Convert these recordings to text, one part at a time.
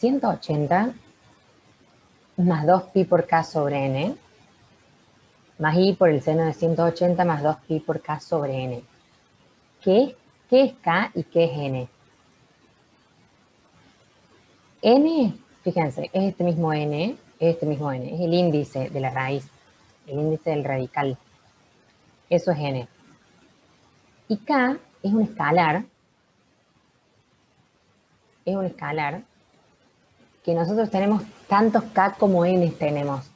180 más 2pi por k sobre n, más i por el seno de 180 más 2pi por k sobre n. ¿Qué es k y qué es n? N, fíjense, es este mismo n, es el índice de la raíz, el índice del radical. Eso es n. Y k es un escalar que nosotros tenemos tantos k como n tenemos.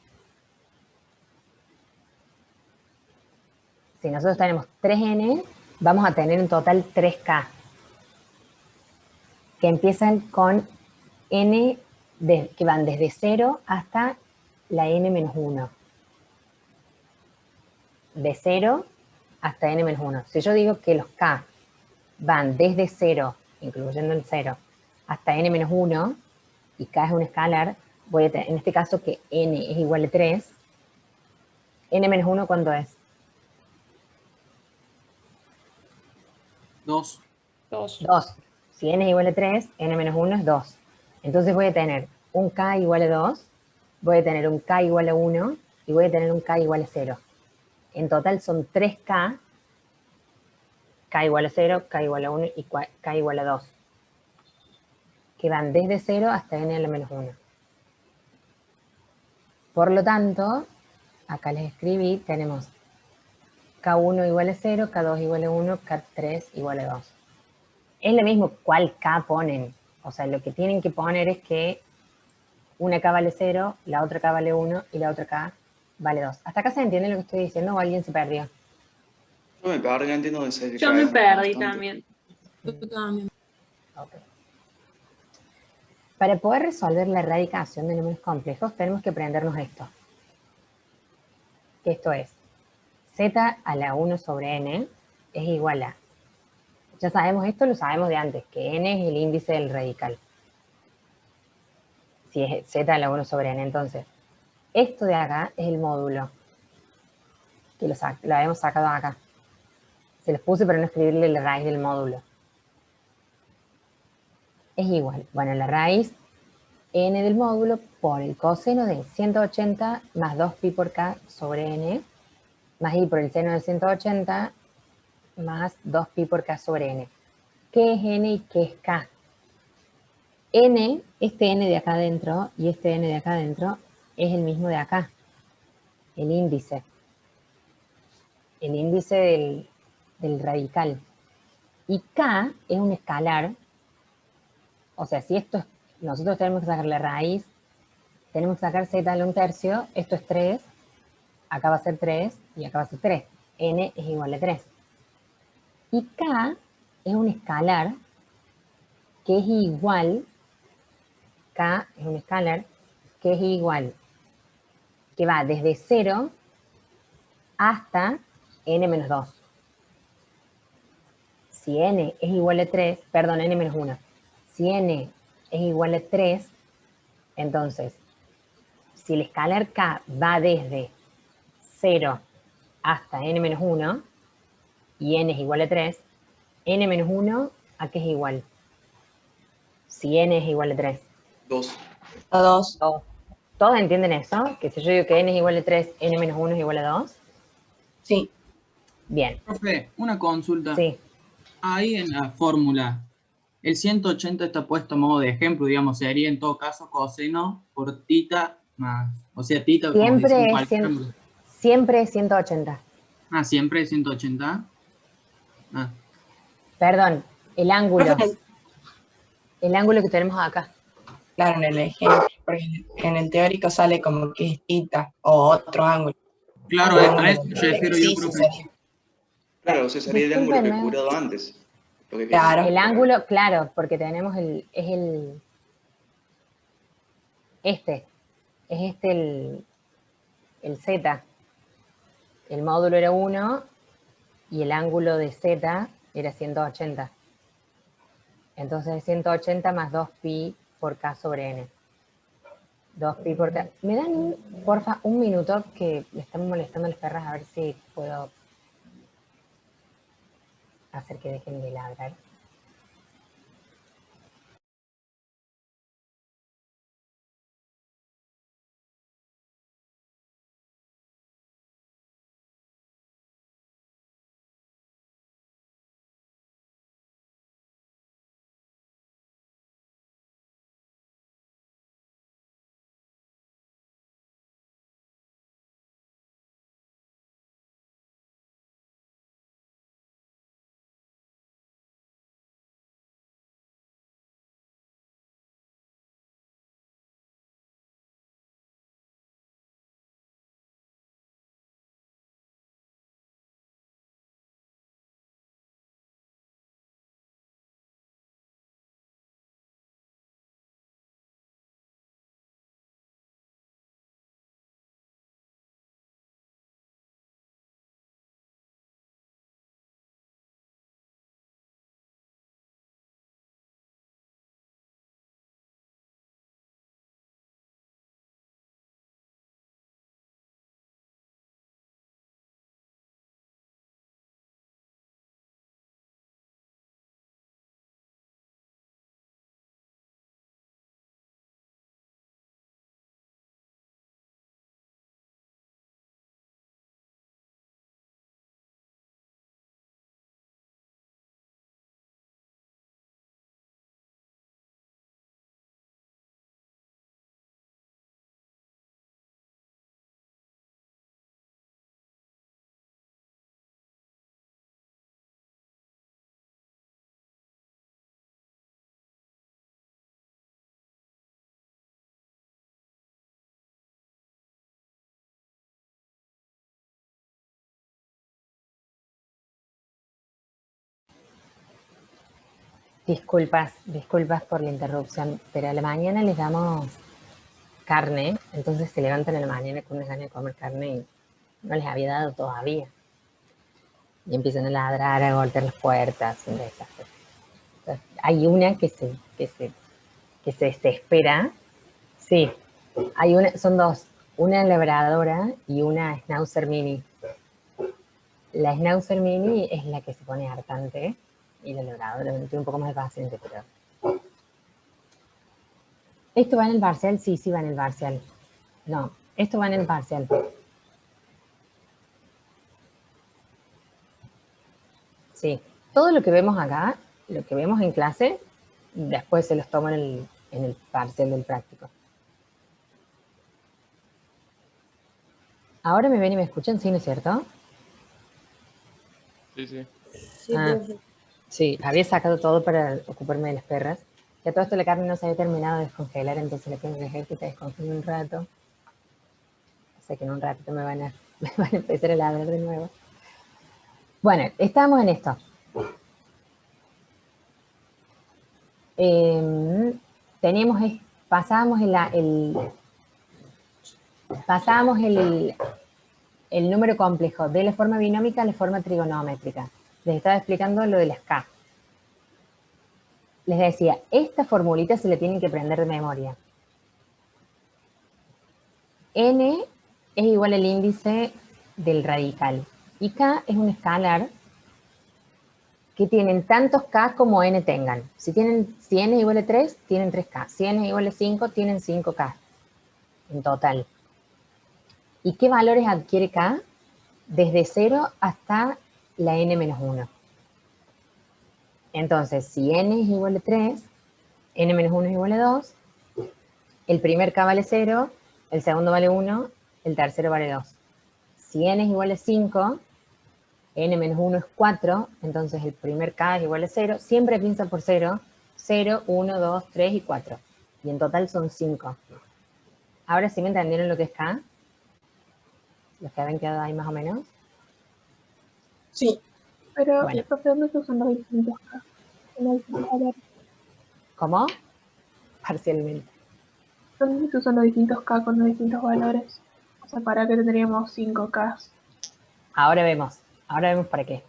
Si nosotros tenemos 3n, vamos a tener en total 3k, que empiezan con n, que van desde 0 hasta la n menos 1. De 0 hasta n menos 1. Si yo digo que los k van desde 0, incluyendo el 0, hasta n menos 1, y k es un escalar, voy a tener, en este caso, que n es igual a 3. ¿N menos 1 cuánto es? 2. 2. Si n es igual a 3, n menos 1 es 2. Entonces voy a tener un k igual a 2, voy a tener un k igual a 1 y voy a tener un k igual a 0. En total son 3k, k igual a 0, k igual a 1 y k igual a 2, que van desde 0 hasta n a la menos 1. Por lo tanto, acá les escribí, tenemos k1 igual a 0, k2 igual a 1, k3 igual a 2. Es lo mismo cuál k ponen. O sea, lo que tienen que poner es que una k vale 0, la otra k vale 1 y la otra k vale 2. ¿Hasta acá se entiende lo que estoy diciendo o alguien se perdió? Yo me perdí, entiendo de ser Yo me perdí también. Yo también. Okay. Para poder resolver la erradicación de números complejos, tenemos que aprendernos esto. Esto es, z a la 1 sobre n es igual a, ya sabemos esto, lo sabemos de antes, que n es el índice del radical. Si es z a la 1 sobre n, entonces, esto de acá es el módulo, que lo habíamos sacado acá. Se los puse para no escribirle la raíz del módulo. Es igual, bueno, la raíz n del módulo por el coseno de 180 más 2pi por k sobre n, más i por el seno de 180 más 2pi por k sobre n. ¿Qué es n y qué es k? N, este n de acá adentro y este n de acá adentro es el mismo de acá, el índice. El índice del radical. Y k es un escalar, o sea, si esto es, nosotros tenemos que sacar la raíz, tenemos que sacar z a la 1/3, esto es 3, acá va a ser 3 y acá va a ser 3. N es igual a 3. Y k es un escalar que es igual, k es un escalar que es igual, que va desde 0 hasta n menos 2. Si n es igual a 3, perdón, n menos 1. Si n es igual a 3, entonces, si el escalar k va desde 0 hasta n menos 1, y n es igual a 3, n menos 1, ¿a qué es igual? Si n es igual a 3. 2. A 2. ¿Todos entienden eso? Que si yo digo que n es igual a 3, n menos 1 es igual a 2. Sí. Bien. Profe, una consulta. Sí. Ahí en la fórmula, el 180 está puesto a modo de ejemplo, digamos, sería en todo caso coseno por tita más, o sea, tita, como dicen cualquier. Siempre es 180. Ah, siempre es 180. Ah. Perdón, el ángulo. Profe, El ángulo que tenemos acá. claro, en el ejemplo, porque en el teórico sale como que es theta o otro ángulo. Claro, El a ángulo eso del me refiero yo, ejercicio profe. sería. Claro, ese sería el ángulo que he Discúlpenme. curado antes. Lo que Claro. El ángulo, claro, porque tenemos este el z. El módulo era 1 y el ángulo de z era 180. Entonces 180 más 2pi por k sobre n. 2pi por k. ¿Me dan, porfa, un minuto que me están molestando las perras a ver si puedo hacer que dejen de ladrar? Disculpas por la interrupción, pero a la mañana les damos carne, entonces se levantan a la mañana con unas ganas de comer carne y no les había dado todavía. Y empiezan a ladrar, a golpear las puertas, un desastre. Entonces, hay una que se desespera. Sí, son dos, una labradora y una schnauzer mini. La schnauzer mini es la que se pone hartante y la labradora tiene un poco más de paciente, pero... ¿Esto va en el parcial? Sí, va en el parcial. No, esto va en el parcial. Sí, todo lo que vemos acá, lo que vemos en clase, después se los toma en el parcial del práctico. ¿Ahora me ven y me escuchan? Sí, ¿no es cierto? Sí, sí. Sí, había sacado todo para ocuparme de las perras. Ya todo esto la carne no se había terminado de descongelar, entonces le tengo que dejar que se descongele un rato. O sea que en un ratito me van a empezar a ladrar de nuevo. Bueno, estamos en esto. Pasábamos el número complejo de la forma binómica a la forma trigonométrica. Les estaba explicando lo de las K. Les decía, esta formulita se la tienen que aprender de memoria. N es igual al índice del radical. Y K es un escalar que tienen tantos K como N tengan. Si N es igual a 3, tienen 3K. Si N es igual a 5, tienen 5K en total. ¿Y qué valores adquiere K? Desde 0 hasta la N-1. Entonces, si N es igual a 3, N-1 es igual a 2, el primer K vale 0, el segundo vale 1, el tercero vale 2. Si N es igual a 5, N-1 es 4, entonces el primer K es igual a 0. Siempre piensa por 0. 0, 1, 2, 3 y 4. Y en total son 5. Ahora sí me entendieron lo que es K. Los que habían quedado ahí más o menos. Sí. Pero, Bueno. ¿dónde se usan los distintos K? ¿Cómo? Parcialmente. ¿Dónde se usan los distintos K con los distintos valores? O sea, ¿para qué tendríamos 5 K? Ahora vemos para qué.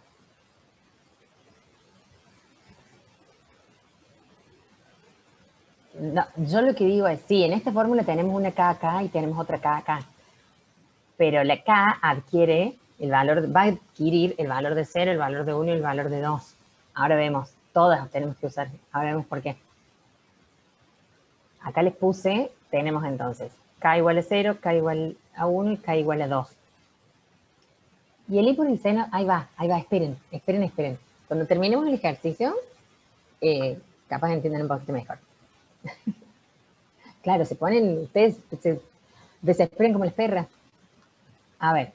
No, yo lo que digo es, sí, en esta fórmula tenemos una K acá y tenemos otra K acá. Pero la K adquiere va a adquirir el valor de 0, el valor de 1 y el valor de 2. Ahora vemos, todas tenemos que usar. Ahora vemos por qué. Acá les puse, tenemos entonces K igual a 0, K igual a 1 y K igual a 2. Y el I por el seno, ahí va, esperen. Cuando terminemos el ejercicio, capaz entiendan un poquito mejor. Claro, ustedes se desesperan como las perras. A ver.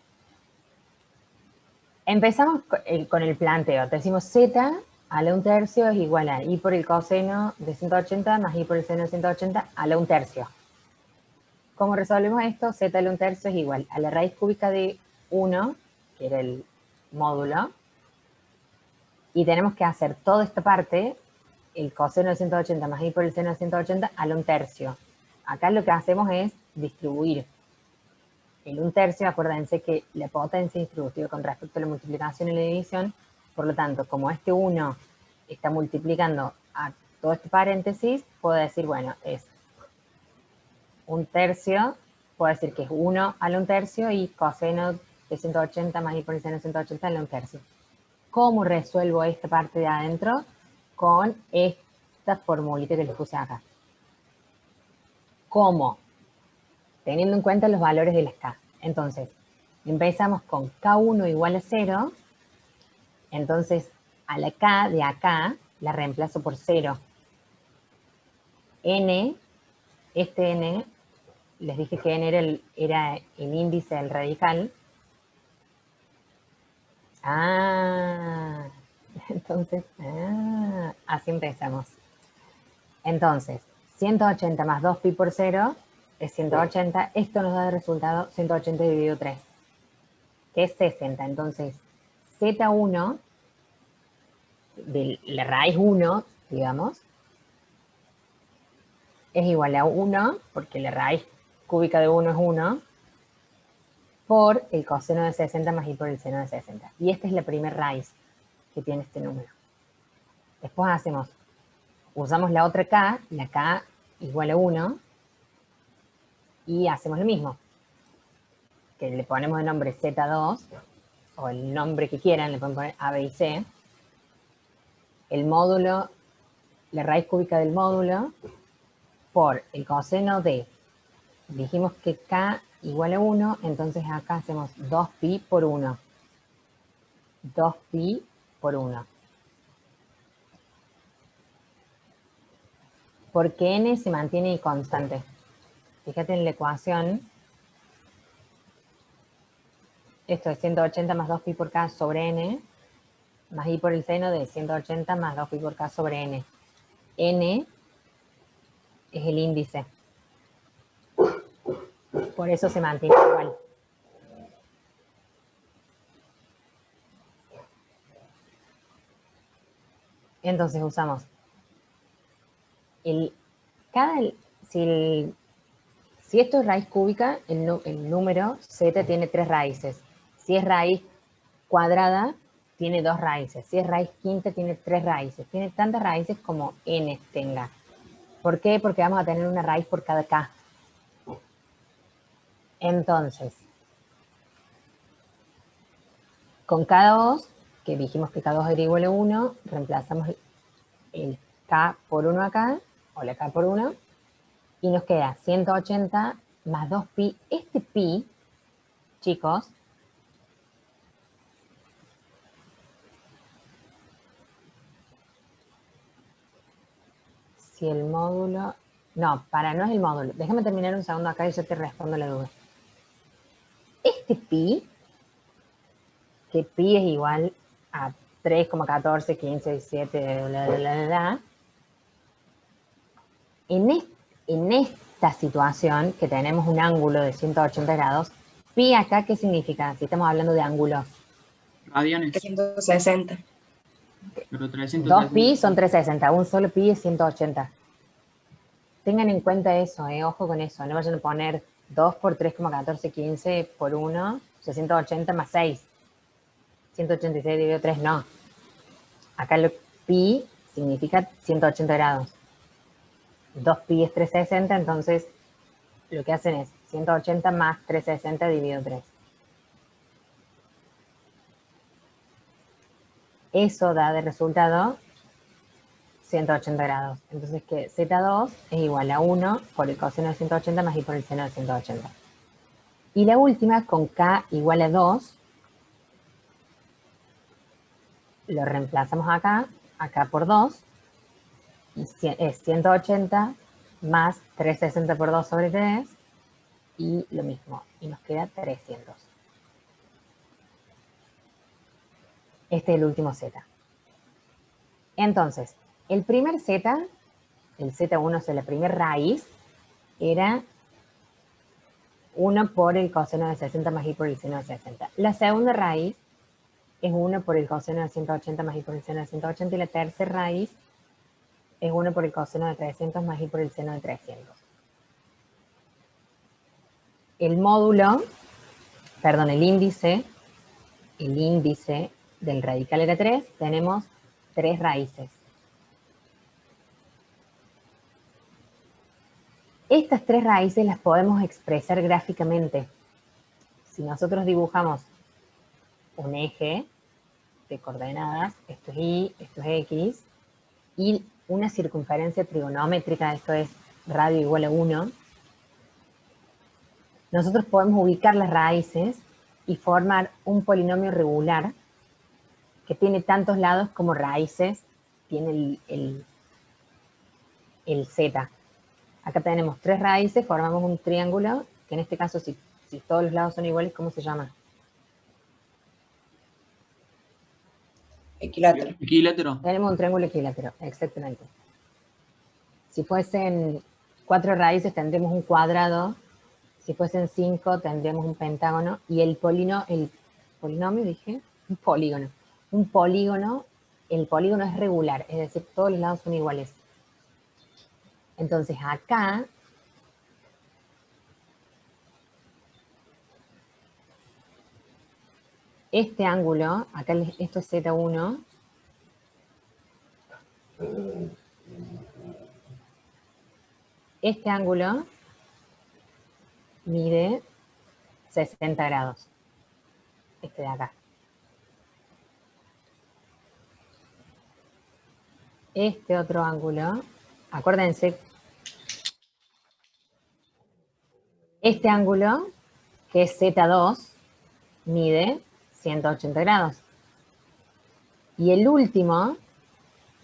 Empezamos con el planteo. Decimos Z a la 1/3 es igual a I por el coseno de 180 más I por el seno de 180 a la 1/3. ¿Cómo resolvemos esto? Z a la 1/3 es igual a la raíz cúbica de 1, que era el módulo, y tenemos que hacer toda esta parte, el coseno de 180 más I por el seno de 180 a la 1/3. Acá lo que hacemos es distribuir el 1/3, acuérdense que la potencia es distributiva con respecto a la multiplicación y la división, por lo tanto, como este 1 está multiplicando a todo este paréntesis, puedo decir, bueno, es 1/3, puedo decir que es 1 a la 1/3 y coseno de 180 más I por el seno de 180 a la 1/3. ¿Cómo resuelvo esta parte de adentro? Con esta formulita que les puse acá. ¿Cómo? Teniendo en cuenta los valores de las K. Entonces, empezamos con K1 igual a 0. Entonces, a la K de acá la reemplazo por 0. N, este N, les dije que N era el índice del radical. Entonces, así empezamos. Entonces, 180 más 2pi por 0 es 180. Esto nos da de resultado 180 dividido 3, que es 60. Entonces, Z1, de la raíz 1, digamos, es igual a 1, porque la raíz cúbica de 1 es 1, por el coseno de 60 más i por el seno de 60. Y esta es la primera raíz que tiene este número. Después usamos la otra k, la k igual a 1, y hacemos lo mismo. Que le ponemos el nombre Z2, o el nombre que quieran, le pueden poner A, B y C. El módulo, la raíz cúbica del módulo, por el coseno de, dijimos que k igual a 1, entonces acá hacemos 2pi por 1. 2pi por 1. Porque n se mantiene constante. Fíjate en la ecuación. Esto es 180 más 2pi por k sobre n, más i por el seno de 180 más 2pi por k sobre n. N es el índice. Por eso se mantiene igual. Entonces usamos si esto es raíz cúbica, el número z tiene 3 raíces. Si es raíz cuadrada, tiene 2 raíces. Si es raíz quinta, tiene 3 raíces. Tiene tantas raíces como n tenga. ¿Por qué? Porque vamos a tener una raíz por cada k. Entonces, con K2, que dijimos que K2 era igual a 1, reemplazamos el K por 1 acá, o la K por 1, y nos queda 180 más 2pi. Este pi, chicos, si el módulo... No, no es el módulo. Déjame terminar un segundo acá y yo te respondo la duda. Este pi, que pi es igual a 3,14, 15, 17, bla, bla, bla, bla. En esta situación, que tenemos un ángulo de 180 grados, pi acá, ¿qué significa? Si estamos hablando de ángulos. Radianes. 360. Pero 300. 2 pi son 360, un solo pi es 180. Tengan en cuenta eso, ojo con eso. No vayan a poner 2 por 3,14, 15 por 1, 180 más 6. 186 dividido 3, no. Acá lo pi significa 180 grados. 2 pi es 360, entonces lo que hacen es 180 más 360 dividido 3. Eso da de resultado 180 grados. Entonces que Z2 es igual a 1 por el coseno de 180 más i por el seno de 180. Y la última, con K igual a 2, lo reemplazamos acá por 2, y es 180 más 360 por 2 sobre 3, y lo mismo, y nos queda 300. Este es el último Z. Entonces, el primer Z, el Z1, o sea, la primera raíz, era 1 por el coseno de 60 más i por el seno de 60. La segunda raíz es 1 por el coseno de 180 más i por el seno de 180. Y la tercera raíz es 1 por el coseno de 300 más i por el seno de 300. El módulo, perdón, el índice del radical era 3. Tenemos 3 raíces. Estas 3 raíces las podemos expresar gráficamente. Si nosotros dibujamos un eje de coordenadas, esto es y, esto es x, y una circunferencia trigonométrica, esto es radio igual a 1, nosotros podemos ubicar las raíces y formar un polinomio regular que tiene tantos lados como raíces tiene el z. Acá tenemos 3 raíces, formamos un triángulo, que en este caso, si todos los lados son iguales, ¿cómo se llama? Equilátero. Equilátero. Tenemos un triángulo equilátero, exactamente. Si fuesen 4 raíces, tendríamos un cuadrado. Si fuesen 5, tendríamos un pentágono. Y el polinomio, dije, un polígono. Un polígono el polígono es regular, es decir, todos los lados son iguales. Entonces acá este ángulo, acá esto es Z1, este ángulo mide 60 grados, este de acá. Este otro ángulo, acuérdense, este ángulo, que es Z2, mide 180 grados. Y el último,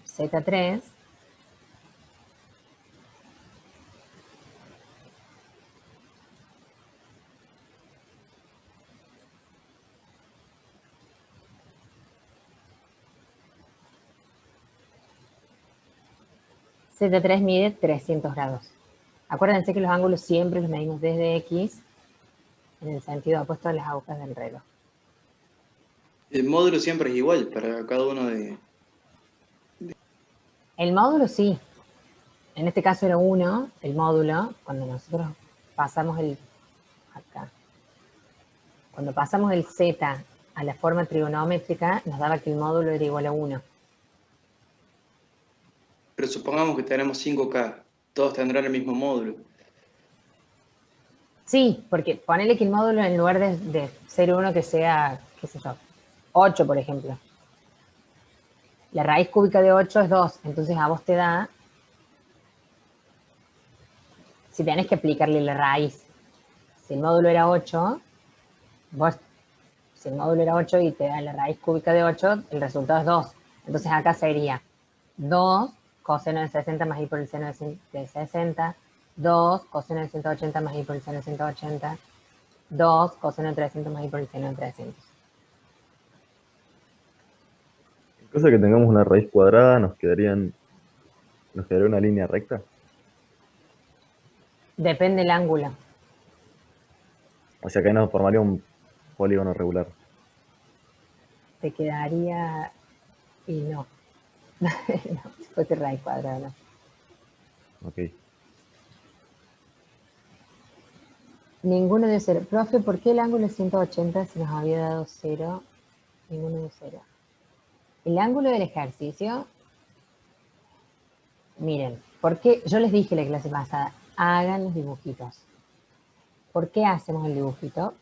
Z3, Z3 mide 300 grados. Acuérdense que los ángulos siempre los medimos desde X en el sentido opuesto a las agujas del reloj. El módulo siempre es igual para cada uno de... El módulo sí. En este caso era 1, el módulo, cuando nosotros pasamos acá. Cuando pasamos el Z a la forma trigonométrica, nos daba que el módulo era igual a 1. Pero supongamos que tenemos 5K, todos tendrán el mismo módulo. Sí, porque ponele que el módulo en lugar de ser 1 que sea, qué sé yo, 8, por ejemplo. La raíz cúbica de 8 es 2, entonces a vos te da, si tenés que aplicarle la raíz, si el módulo era 8, vos, si el módulo era 8 y te da la raíz cúbica de 8, el resultado es 2. Entonces acá sería 2 coseno de 60 más i por el seno de 60, 2 coseno de 180 más i por el seno de 180, 2 coseno de 300 más i por el seno de 300. En caso de que tengamos una raíz cuadrada, nos quedaría una línea recta. Depende del ángulo. O sea que ahí nos formaría un polígono regular. Te quedaría, y no. No, si fuese raíz cuadrada, no. Ok. Ninguno de 0. Profe, ¿por qué el ángulo es 180 si nos había dado 0? Ninguno de 0. El ángulo del ejercicio, miren, ¿por qué? Yo les dije la clase pasada, hagan los dibujitos. ¿Por qué hacemos el dibujito?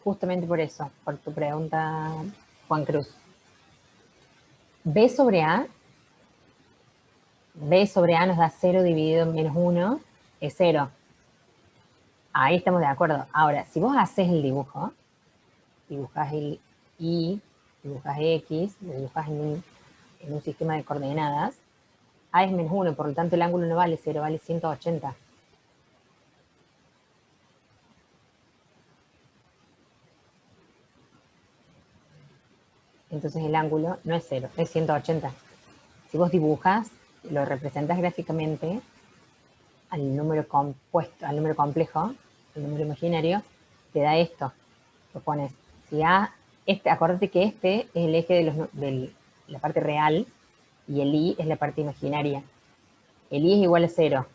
Justamente por eso, por tu pregunta, Juan Cruz. B sobre A nos da 0 dividido en menos 1, es 0. Ahí estamos de acuerdo. Ahora, si vos haces el dibujo, dibujas el Y, dibujas X, lo dibujas en un sistema de coordenadas, A es menos 1, por lo tanto el ángulo no vale 0, vale 180. Entonces el ángulo no es 0, es 180. Si vos dibujas, lo representas gráficamente al número compuesto, al número complejo, al número imaginario, te da esto. Lo pones, si A, acuérdate que este es el eje de la parte real y el Y es la parte imaginaria. El Y es igual a 0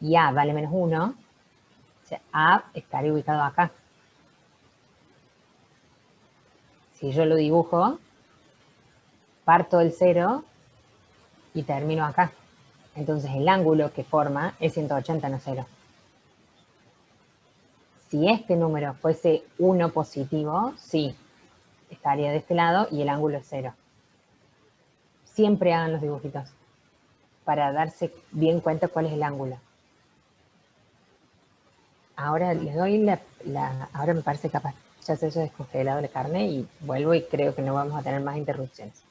y A vale menos 1, o sea, A estaría ubicado acá. Si yo lo dibujo, parto del 0 y termino acá. Entonces el ángulo que forma es 180, no 0. Si este número fuese 1 positivo, sí, estaría de este lado y el ángulo es 0. Siempre hagan los dibujitos para darse bien cuenta cuál es el ángulo. Ahora les doy ahora me parece capaz, ya se haya descongelado la carne y vuelvo y creo que no vamos a tener más interrupciones.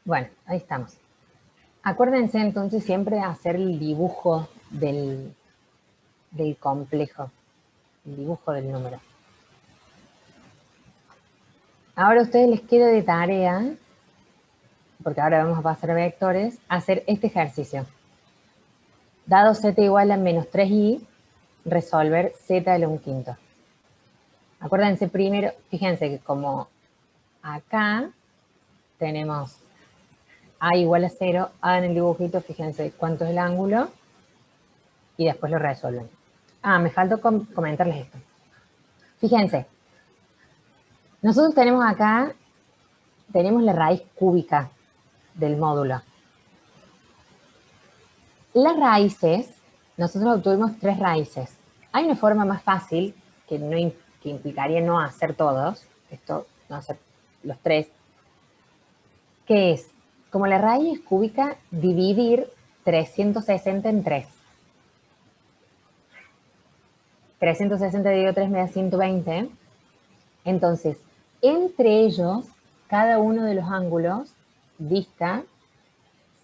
Bueno, ahí estamos. Acuérdense entonces siempre de hacer el dibujo del complejo, el dibujo del número. Ahora a ustedes les queda de tarea, porque ahora vamos a pasar a vectores, hacer este ejercicio. Dado z igual a menos 3i, resolver z a la 1/5. Acuérdense primero, fíjense que como acá tenemos a igual a 0, hagan el dibujito, fíjense cuánto es el ángulo, y después lo resuelven. Ah, me faltó comentarles esto. Fíjense, nosotros tenemos acá, tenemos la raíz cúbica del módulo. Las raíces, nosotros obtuvimos 3 raíces. Hay una forma más fácil, que implicaría no hacer todos, esto, no hacer los 3, que es, como la raíz cúbica, dividir 360 en 3. 360 dividido 3 me da 120. Entonces, entre ellos, cada uno de los ángulos dista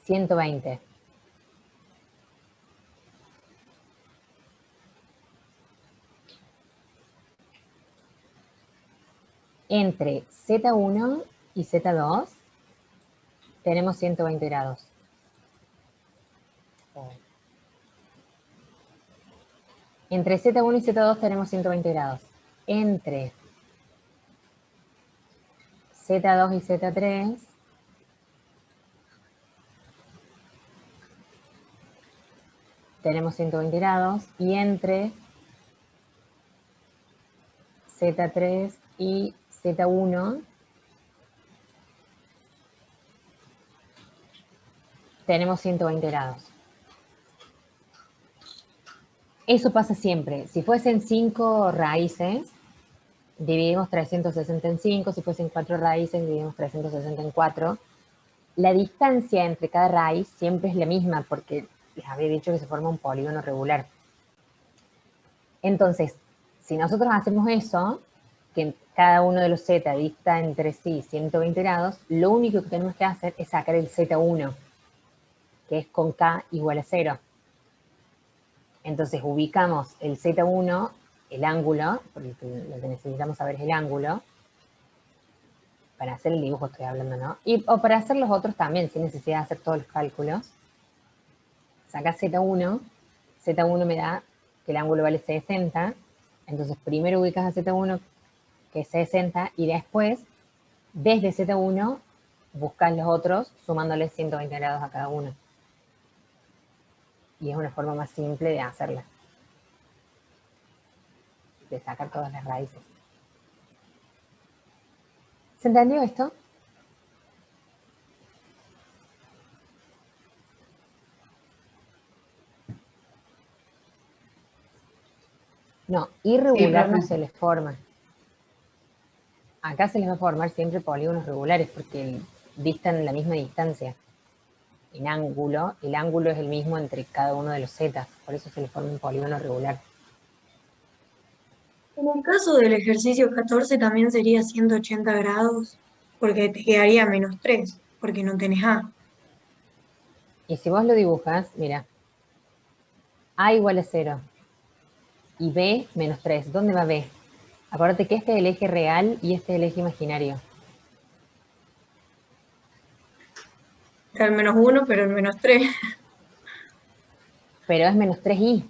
120. Entre Z1 y Z2 tenemos 120 grados. Entre Z1 y Z2 tenemos 120 grados. Entre Z2 y Z3 tenemos 120 grados. Y entre Z3 y Z1 tenemos 120 grados. Eso pasa siempre. Si fuesen 5 raíces, dividimos 360 en 5. Si fuesen 4 raíces, dividimos 360 en 4. La distancia entre cada raíz siempre es la misma, porque les había dicho que se forma un polígono regular. Entonces, si nosotros hacemos eso, que cada uno de los z dista entre sí 120 grados, lo único que tenemos que hacer es sacar el z1, que es con k igual a 0. Entonces ubicamos el z1, el ángulo, porque lo que necesitamos saber es el ángulo. Para hacer el dibujo estoy hablando, ¿no? O para hacer los otros también, sin necesidad de hacer todos los cálculos. Saca Z1, Z1 me da que el ángulo vale 60, entonces primero ubicas a Z1, que es 60, y después, desde Z1, buscas los otros, sumándole 120 grados a cada uno. Y es una forma más simple de hacerla. De sacar todas las raíces. ¿Se entendió esto? No, irregular no se les forma. Acá se les va a formar siempre polígonos regulares porque distan la misma distancia. En ángulo, el ángulo es el mismo entre cada uno de los z, por eso se les forma un polígono regular. En el caso del ejercicio 14 también sería 180 grados, porque te quedaría menos 3, porque no tenés A. Y si vos lo dibujas, mira, A igual a 0 y B menos 3. ¿Dónde va B? Acuérdate que este es el eje real y este es el eje imaginario. Está el menos 1, pero el menos 3. Pero es menos 3i.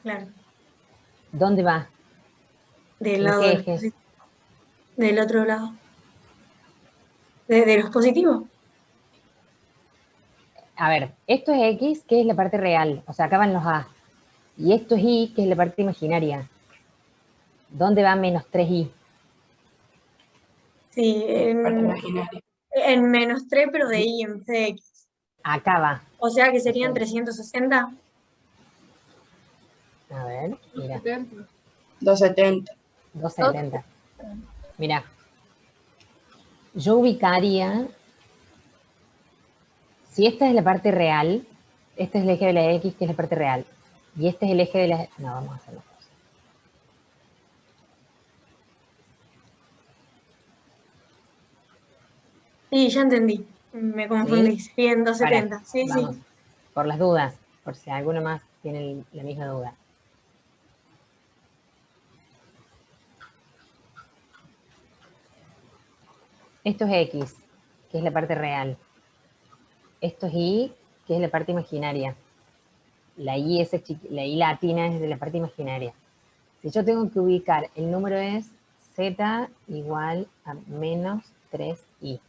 Claro. ¿Dónde va? Del ¿En lado qué de los eje? positivos. Del otro lado. De los positivos. A ver, esto es X, que es la parte real. O sea, acá van los A. Y esto es Y, que es la parte imaginaria. ¿Dónde va menos 3i? Sí, Parte imaginaria. en menos 3, pero de I en vez de X. Acá va. O sea que serían 360. A ver, mira. 270. 270. Mira. Yo ubicaría, si esta es la parte real, este es el eje de la X, que es la parte real, y este es el eje de la... No, vamos a hacerlo. Sí, ya entendí. Me confundí. ¿Sí? Serían Para, 270. Sí, vamos, sí. por las dudas, por si alguno más tiene la misma duda. Esto es X, que es la parte real. Esto es Y, que es la parte imaginaria. La la I latina es de la parte imaginaria. Si yo tengo que ubicar, el número es Z igual a menos 3I.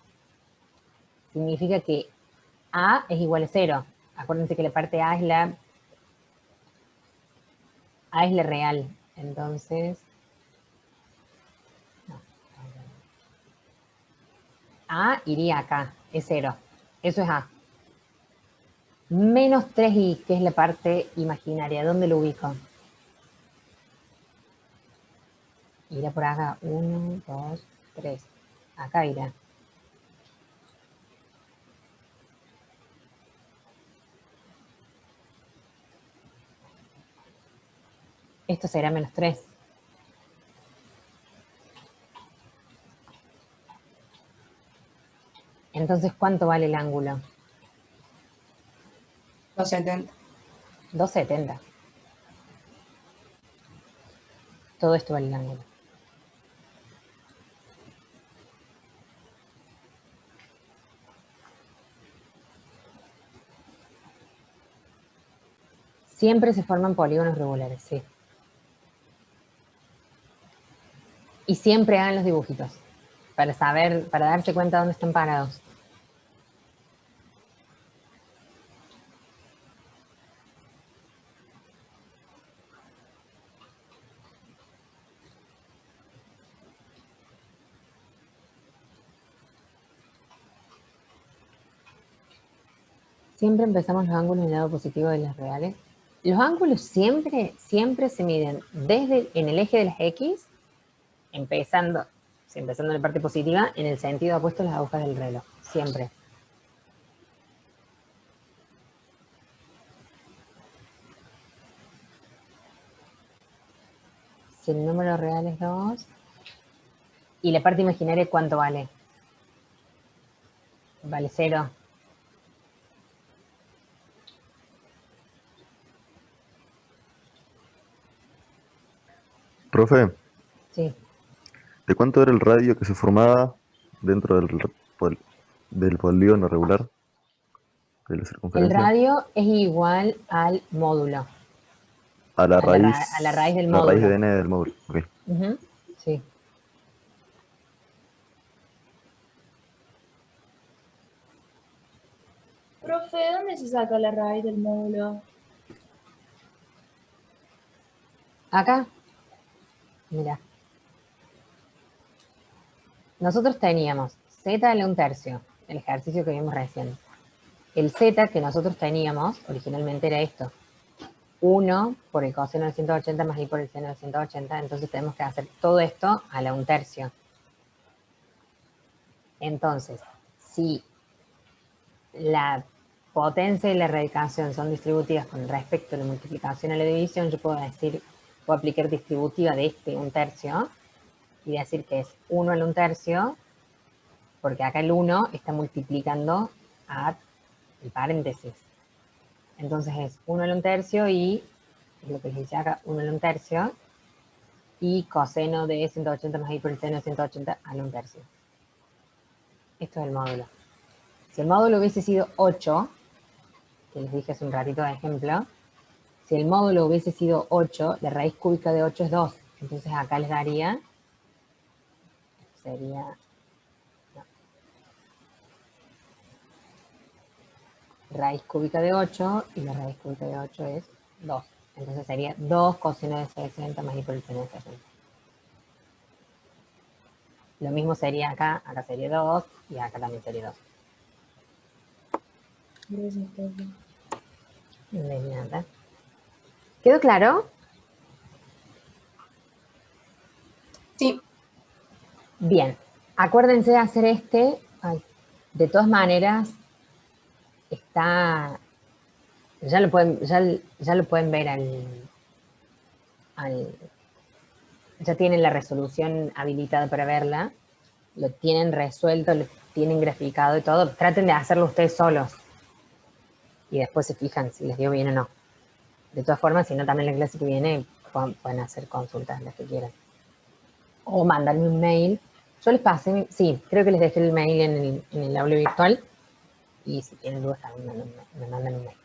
Significa que A es igual a 0. Acuérdense que la parte A es la real. Entonces, no, A iría acá, es 0. Eso es A. Menos 3i, que es la parte imaginaria. ¿Dónde lo ubico? Irá por acá. 1, 2, 3. Acá irá. Esto será menos 3. Entonces, ¿cuánto vale el ángulo? 270. 270. Todo esto vale el ángulo. Siempre se forman polígonos regulares, sí. Y siempre hagan los dibujitos para saber, para darse cuenta dónde están parados. Siempre empezamos los ángulos en el lado positivo de las reales. Los ángulos siempre se miden desde en el eje de las X, empezando en la parte positiva, en el sentido opuesto a las agujas del reloj. Siempre. Si el número real es 2, ¿y la parte imaginaria cuánto vale? Vale 0. Profe, Sí. ¿de cuánto era el radio que se formaba dentro del polígono regular de la El circunferencia? radio es igual al módulo, A la a la raíz raíz, del la raíz módulo. de n del módulo. Ok. Ujú, sí. Profe, ¿dónde se saca la raíz del módulo? Acá, mira. Nosotros teníamos z a la 1/3, el ejercicio que vimos recién. El z que nosotros teníamos originalmente era esto. 1 por el coseno de 180 más i por el seno de 180. Entonces tenemos que hacer todo esto a la 1/3. Entonces, si la potencia y la radicación son distributivas con respecto a la multiplicación a la división, yo puedo aplicar distributiva de este 1/3 y decir que es 1 a la 1/3, porque acá el 1 está multiplicando a el paréntesis. Entonces es 1 a la 1/3 y, es lo que les dice acá, 1 a la 1/3 y coseno de 180 más i por el seno de 180 a la 1/3. Esto es el módulo. Si el módulo hubiese sido 8, que les dije hace un ratito de ejemplo, si el módulo hubiese sido 8, la raíz cúbica de 8 es 2. Entonces acá les daría, sería, no, raíz cúbica de 8 y la raíz cúbica de 8 es 2. Entonces sería 2 coseno de 60 más i por el seno de 60. Lo mismo sería acá sería 2 y acá también sería 2. Gracias, profe. De nada. ¿Quedó claro? Sí, Bien. Acuérdense de hacer este. Ay, de todas maneras, está. Ya lo pueden ver ya tienen la resolución habilitada para verla. Lo tienen resuelto. tienen graficado y todo, traten de hacerlo ustedes solos. Y después se fijan si les dio bien o no. De todas formas, si no, también la clase que viene pueden hacer consultas las que quieran. O mandarme un mail. Yo les pasé, sí, creo que les dejé el mail en el aula virtual. Y si tienen dudas también me mandan un mail.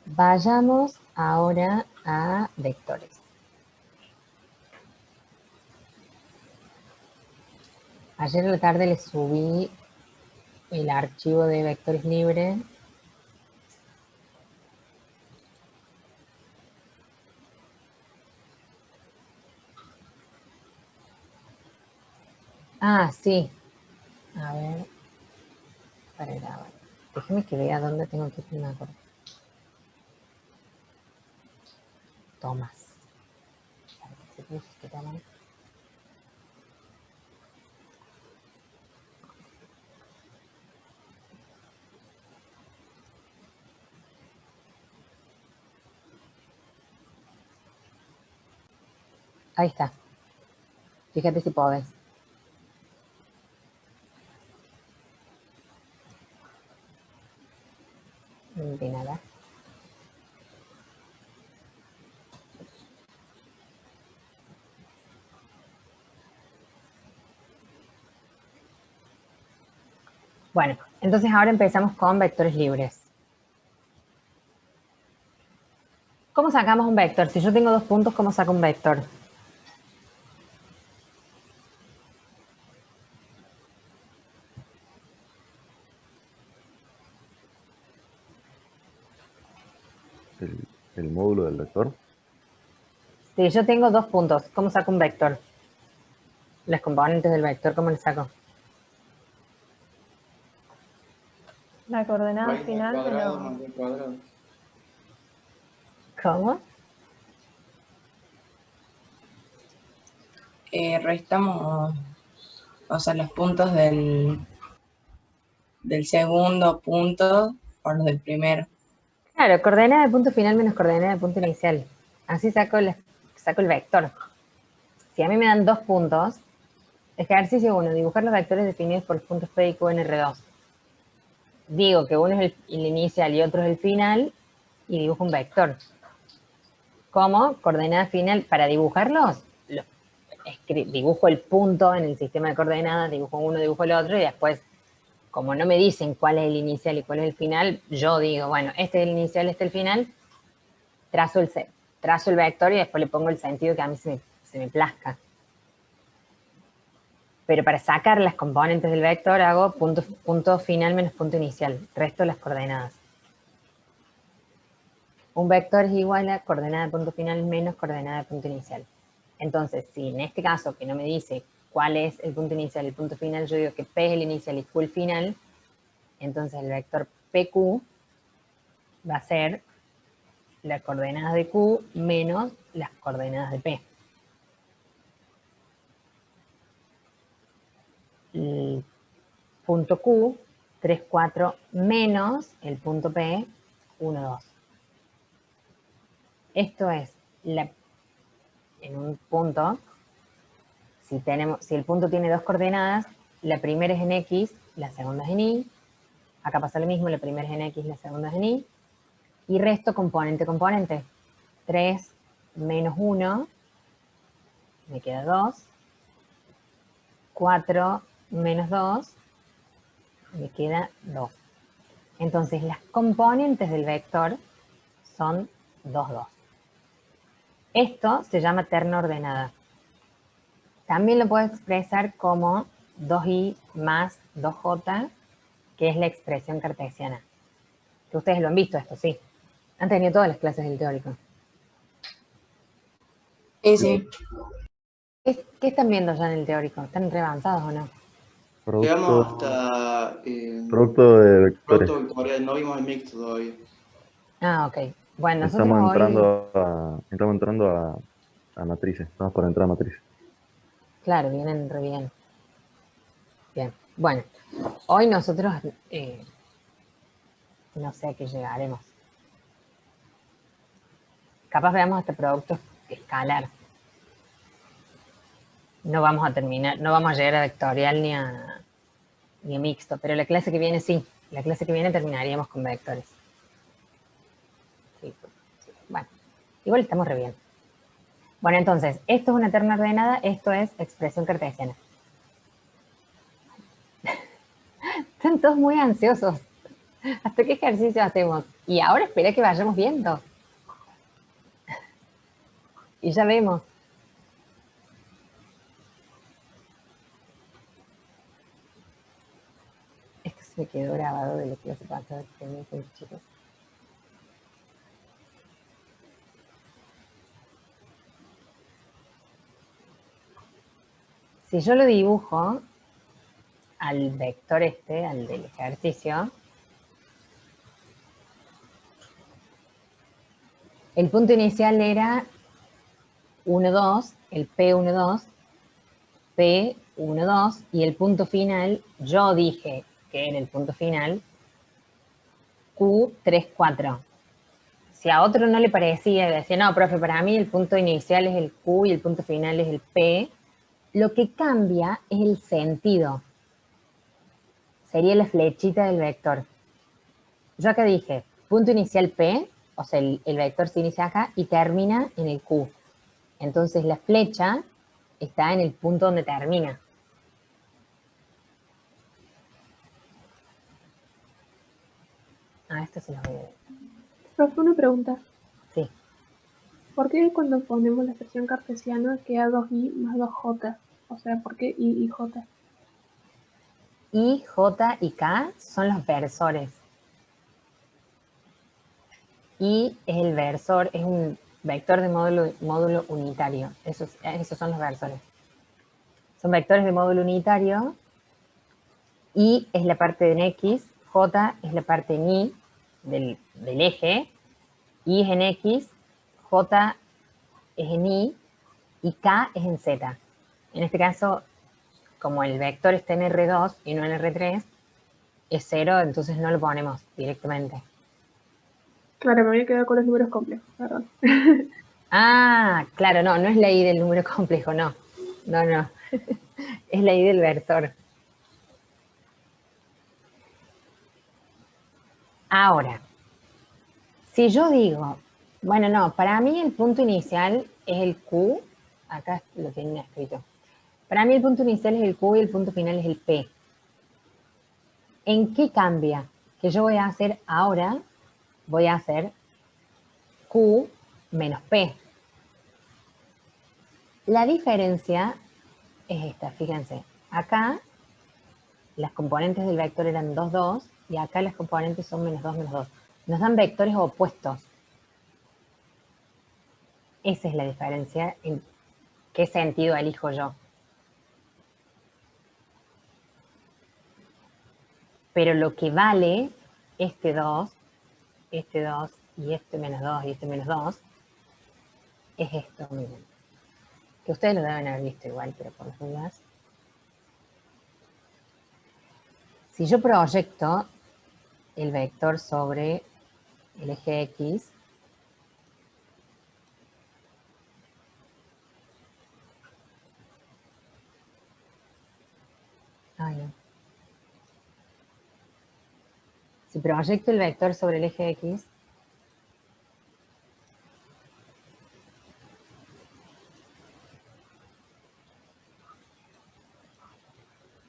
Vayamos ahora a vectores. Ayer a la tarde les subí el archivo de vectores libres. Ah, sí. A ver. Para grabar. Déjeme que vea dónde tengo que ir. Tomás. Ahí está. Fíjate si podés. De nada. Bueno, entonces ahora empezamos con vectores libres. ¿Cómo sacamos un vector? Si yo tengo 2 puntos, ¿cómo saco un vector? El módulo del vector. Si yo tengo 2 puntos, ¿cómo saco un vector? Las componentes del vector, ¿cómo les saco? La coordenada Raíz del final cuadrado menos... más b cuadrado. ¿Cómo? Restamos, o sea, los puntos del segundo punto por los del primero. Claro, coordenada de punto final menos coordenada de punto inicial. Así saco el vector. Si a mí me dan 2 puntos, ejercicio 1, dibujar los vectores definidos por los puntos P y Q en R2. Digo que uno es el inicial y otro es el final y dibujo un vector. ¿Cómo? Coordenada final, para dibujarlos, dibujo el punto en el sistema de coordenadas, dibujo uno, dibujo el otro y después, como no me dicen cuál es el inicial y cuál es el final, yo digo, bueno, este es el inicial, este es el final, trazo el vector y después le pongo el sentido que a mí se me plazca. Pero para sacar las componentes del vector hago punto final menos punto inicial, resto las coordenadas. Un vector es igual a coordenada de punto final menos coordenada de punto inicial. Entonces, si en este caso que no me dice cuál es el punto inicial y el punto final, yo digo que P es el inicial y Q el final, entonces el vector PQ va a ser las coordenadas de Q menos las coordenadas de P. El punto Q, 3, 4, menos el punto P, 1, 2. Esto es, en un punto, si el punto tiene 2 coordenadas, la primera es en X, la segunda es en Y. Acá pasa lo mismo, la primera es en X, la segunda es en Y. Y resto componente, componente. 3 menos 1, me queda 2. 4 menos 2, me queda 2. Entonces, las componentes del vector son 2, 2. Esto se llama terna ordenada. También lo puedo expresar como 2i más 2j, que es la expresión cartesiana. Que ustedes lo han visto esto, sí. Han tenido todas las clases del teórico. Sí. ¿Qué están viendo ya en el teórico? ¿Están re avanzados o no? Llegamos hasta Producto de vectores. producto vectorial, no vimos el mixto todavía. Ah, ok. Bueno, nosotros Estamos hoy... entrando a matrices. Estamos por entrar a matrices. Claro, vienen re bien. Bien. Bueno, hoy nosotros no sé a qué llegaremos. Capaz veamos hasta productos escalar. No vamos a terminar, no vamos a llegar a vectorial ni mixto, pero la clase que viene sí. La clase que viene terminaríamos con vectores. Sí, sí. Bueno, igual estamos re bien. Bueno, entonces, esto es una terna ordenada, esto es expresión cartesiana. Están todos muy ansiosos. ¿Hasta qué ejercicio hacemos? Y ahora espera que vayamos viendo. Y ya vemos. Esto se me quedó grabado de la clase pasada que tenía con los chicos. Si yo lo dibujo al vector este, al del ejercicio, el punto inicial era 1, 2, el P1, 2, P1, 2, y el punto final, yo dije que era el punto final, Q3, 4. Si a otro no le parecía, decía, no, profe, para mí el punto inicial es el Q y el punto final es el P, lo que cambia es el sentido. Sería la flechita del vector. Yo acá dije, punto inicial P, o sea, el vector se inicia acá y termina en el Q. Entonces la flecha está en el punto donde termina. Esto se los voy a ver. Profe, una pregunta. Sí. ¿Por qué cuando ponemos la expresión cartesiana queda 2i más 2j? O sea, ¿por qué i y j? I, J y K son los versores. I es el versor, es un vector de módulo unitario. Esos son los versores. Son vectores de módulo unitario. I es la parte en X, J es la parte en Y del eje, I es en X, J es en Y y K es en Z. En este caso, como el vector está en R2 y no en R3, es 0, entonces no lo ponemos directamente. Claro, me había quedado con los números complejos, perdón. Claro, no es la I del número complejo, no. No. Es la I del versor. Ahora, si yo digo, bueno, no, para mí el punto inicial es el Q, acá lo tenía escrito. Para mí el punto inicial es el Q y el punto final es el P. ¿En qué cambia? Que yo voy a hacer ahora, voy a hacer Q menos P. La diferencia es esta, fíjense. Acá las componentes del vector eran 2, 2 y acá las componentes son menos 2, menos 2. Nos dan vectores opuestos. Esa es la diferencia en qué sentido elijo yo. Pero lo que vale este 2 y este menos 2 y este menos 2 es esto, miren. Que ustedes lo deben haber visto igual, pero por las dudas. Si yo proyecto el vector sobre el eje X, si proyecto el vector sobre el eje X,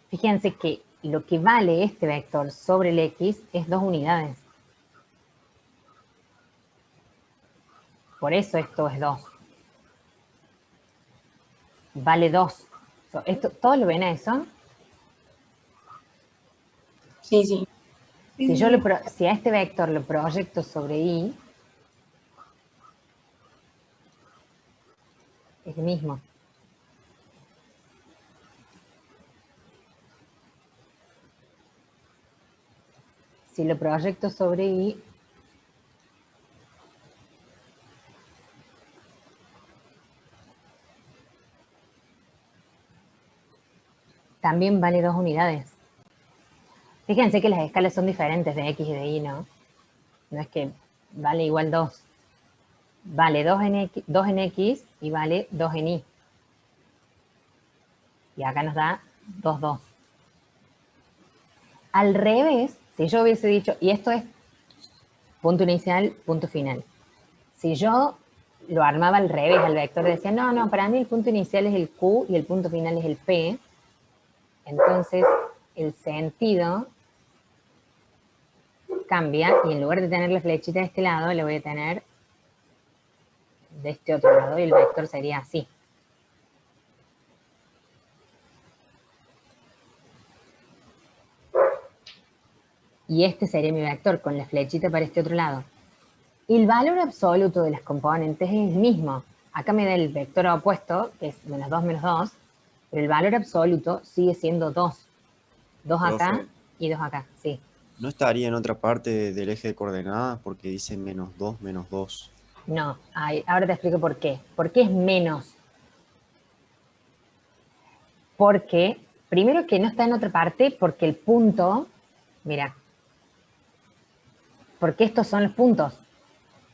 fíjense que lo que vale este vector sobre el X es 2 unidades. Por eso esto es 2. Vale 2. ¿Todos lo ven a eso? Sí. Si a este vector lo proyecto sobre Y, es el mismo. Si lo proyecto sobre Y, también vale 2 unidades. Fíjense que las escalas son diferentes de X y de Y, ¿no? No es que vale igual 2. Vale 2 en X y vale 2 en Y. Y acá nos da 2, 2. Al revés, si yo hubiese dicho, y esto es punto inicial, punto final. Si yo lo armaba al revés, al vector, decía, no, para mí el punto inicial es el Q y el punto final es el P, entonces el sentido cambia y en lugar de tener la flechita de este lado, le voy a tener de este otro lado y el vector sería así. Y este sería mi vector con la flechita para este otro lado. El valor absoluto de las componentes es el mismo. Acá me da el vector opuesto, que es menos 2, pero el valor absoluto sigue siendo 2. 2 acá Profe, y 2 acá, sí. ¿no estaría en otra parte del eje de coordenadas porque dice -2, -2? No, ahora te explico por qué. ¿Por qué es menos? Porque, primero que no está en otra parte, porque el punto, mira, porque estos son los puntos.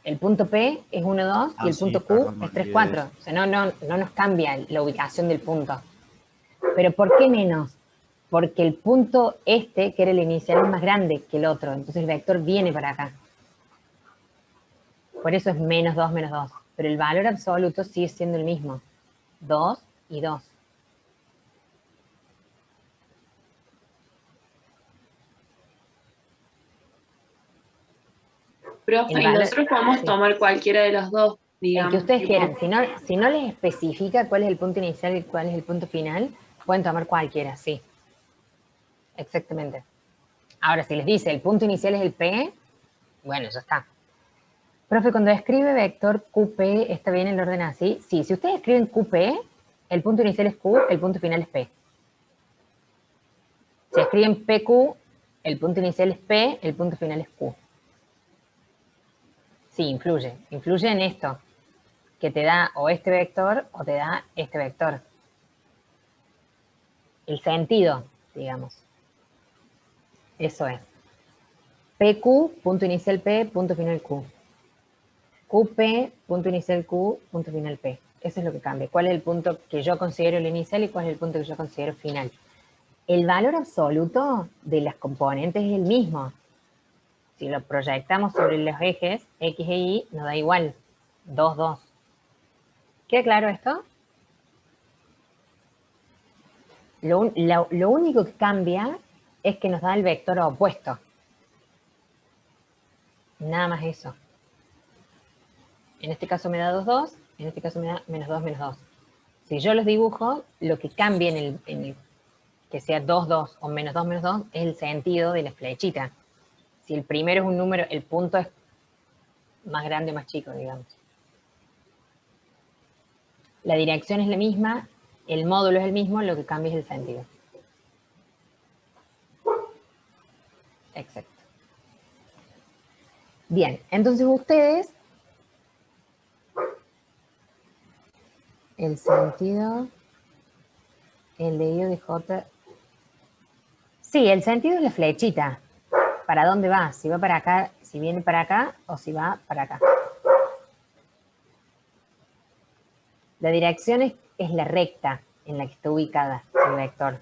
El punto P es 1, 2 y el punto Q es 3, 4. O sea, no nos cambia la ubicación del punto. Pero ¿por qué menos? Porque el punto este, que era el inicial, es más grande que el otro. Entonces el vector viene para acá. Por eso es menos 2, menos 2. Pero el valor absoluto sigue siendo el mismo. 2 y 2. Profe, y nosotros podemos tomar cualquiera de los dos, digamos. El que ustedes quieran. Si no les especifica cuál es el punto inicial y cuál es el punto final, pueden tomar cualquiera, sí. Exactamente. Ahora, si les dice el punto inicial es el P, bueno, ya está. Profe, cuando escribe vector QP, ¿está bien el orden así? Sí, si ustedes escriben QP, el punto inicial es Q, el punto final es P. Si escriben PQ, el punto inicial es P, el punto final es Q. Sí, influye. Influye en esto, que te da o este vector o te da este vector. El sentido, digamos. Eso es. PQ, punto inicial P, punto final Q. QP, punto inicial Q, punto final P. Eso es lo que cambia. ¿Cuál es el punto que yo considero el inicial y cuál es el punto que yo considero final? El valor absoluto de las componentes es el mismo. Si lo proyectamos sobre los ejes X e Y, nos da igual. 2, 2. ¿Queda claro esto? Lo único que cambia es que nos da el vector opuesto. Nada más eso. En este caso me da 2, 2. En este caso me da menos 2, menos 2. Si yo los dibujo, lo que cambia en el que sea 2, 2 o menos 2, menos 2 es el sentido de la flechita. Si el primero es un número, el punto es más grande o más chico, digamos. La dirección es la misma, el módulo es el mismo, lo que cambia es el sentido. Exacto. Bien, entonces ustedes, el sentido, el de I o de J, sí, el sentido es la flechita. ¿Para dónde va? Si va para acá, si viene para acá o si va para acá. La dirección es la recta en la que está ubicada el vector.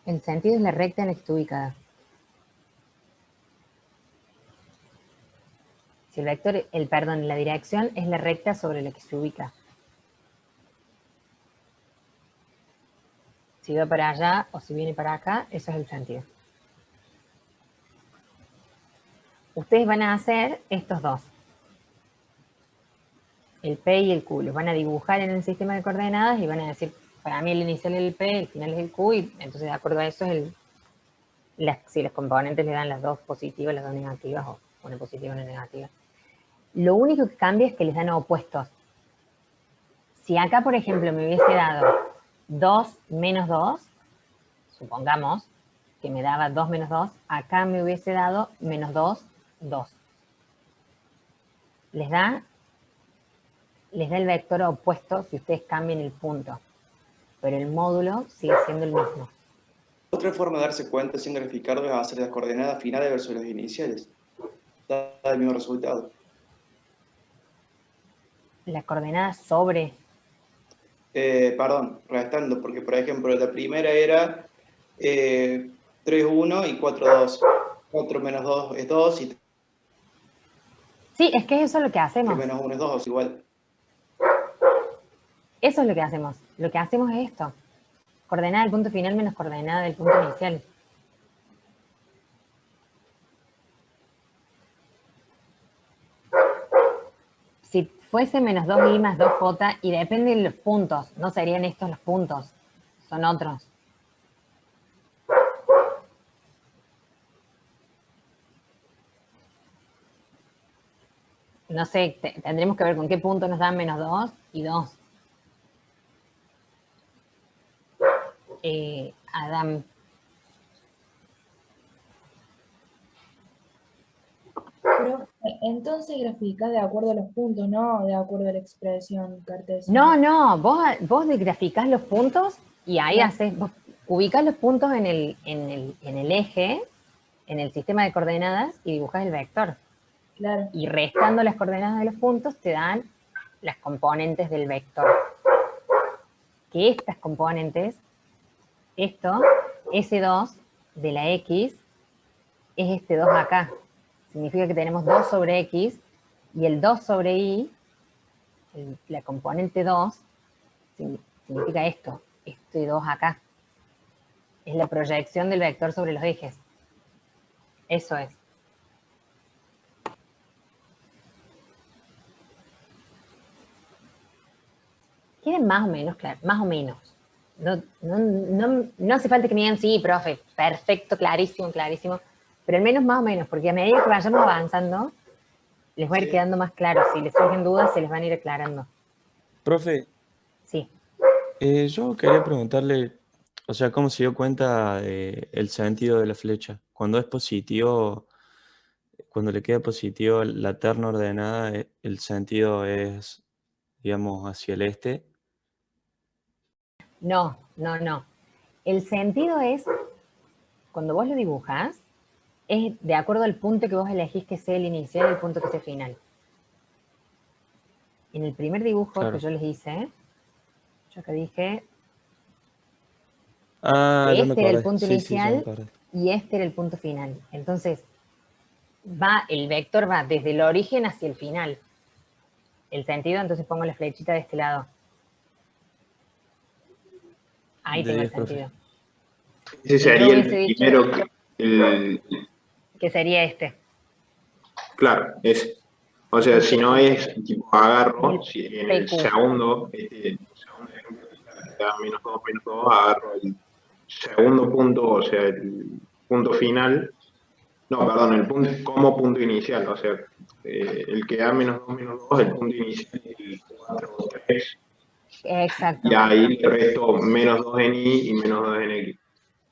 El sentido es la recta en la que está ubicada. Si el vector, la dirección es la recta sobre la que se ubica. Si va para allá o si viene para acá, eso es el sentido. Ustedes van a hacer estos dos. El P y el Q. Los van a dibujar en el sistema de coordenadas y van a decir, para mí el inicial es el P, el final es el Q, y entonces de acuerdo a eso es si los componentes le dan las dos positivas, las dos negativas, o una positiva y una negativa. Lo único que cambia es que les dan opuestos. Si acá, por ejemplo, me hubiese dado 2 menos 2, supongamos que me daba 2 menos 2, acá me hubiese dado menos 2, 2. Les da el vector opuesto si ustedes cambian el punto, pero el módulo sigue siendo el mismo. Otra forma de darse cuenta sin graficarlo es hacer las coordenadas finales versus las iniciales. da el mismo resultado. La coordenada sobre. Perdón, restando, porque por ejemplo la primera era 3, 1 y 4, 2. 4 menos 2 es 2 y Sí, es que eso es lo que hacemos. 3 menos 1 es 2, igual. Eso es lo que hacemos. Lo que hacemos es esto. Coordenada del punto final menos coordenada del punto inicial. Si fuese menos 2i más 2j, y depende de los puntos, no serían estos los puntos, son otros. No sé, tendremos que ver con qué punto nos dan menos 2 y 2. Adam. Pero entonces grafica de acuerdo a los puntos, no de acuerdo a la expresión cartesiana. No, vos graficás los puntos y ahí Claro. vos ubicás los puntos en el eje, en el sistema de coordenadas y dibujás el vector. Claro. Y restando las coordenadas de los puntos te dan las componentes del vector. Que estas componentes, esto, S2 de la X, es este 2 acá. Significa que tenemos 2 sobre X y el 2 sobre Y, la componente 2, significa esto, este 2 acá. Es la proyección del vector sobre los ejes. Eso es. ¿Quieren más o menos? Claro, más o menos. No hace falta que me digan, sí, profe, perfecto, clarísimo, clarísimo. Pero al menos más o menos, porque a medida que vayamos avanzando, les va a ir quedando más claro. Si les surgen dudas, se les van a ir aclarando. Profe, Sí. yo quería preguntarle, o sea, ¿cómo se dio cuenta el sentido de la flecha? Cuando es positivo, cuando le queda positivo la terna ordenada, el sentido es, digamos, hacia el este. No. El sentido es, cuando vos lo dibujás, es de acuerdo al punto que vos elegís que sea el inicial y el punto que sea final. En el primer dibujo Claro. que yo les hice, yo que dije Ah, que ya me este era el acordé. punto Sí, ya me inicial acordé. y este era el punto final. Entonces, el vector va desde el origen hacia el final. El sentido, entonces pongo la flechita de este lado. Ahí De tengo el 10, profe. sentido. Ese Si yo sería el hubiese dicho primero, que sería este. claro, ese. O sea, si no es tipo agarro, si en el PQ. segundo ejemplo que da menos 2, agarro el segundo punto, o sea, el punto final. No, perdón, el punto como punto inicial, o sea, el que da menos 2, el punto inicial, el 4 o 3, Exacto. y ahí le resto menos 2 en Y y menos 2 en X.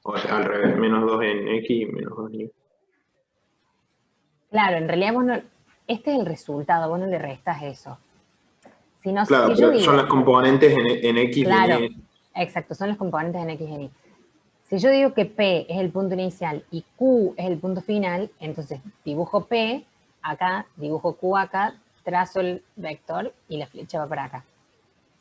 O sea, al revés, menos 2 en X y menos 2 en Y. Claro, en realidad vos no, este es el resultado, vos no le restas eso. Claro, Si yo pero digo, son las componentes en X claro, y en Y. exacto, son los componentes en X y en Y. Si yo digo que P es el punto inicial y Q es el punto final, entonces dibujo P acá, dibujo Q acá, trazo el vector y la flecha va para acá.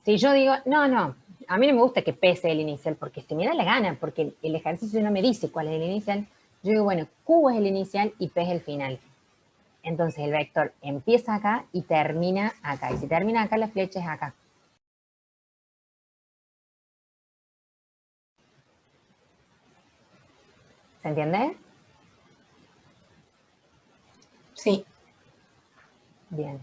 Si yo digo, no, a mí no me gusta que P sea el inicial, porque se me da la gana, porque el ejercicio no me dice cuál es el inicial, yo digo, bueno, Q es el inicial y P es el final. Entonces el vector empieza acá y termina acá. Y si termina acá, la flecha es acá. ¿Se entiende? Sí. Bien.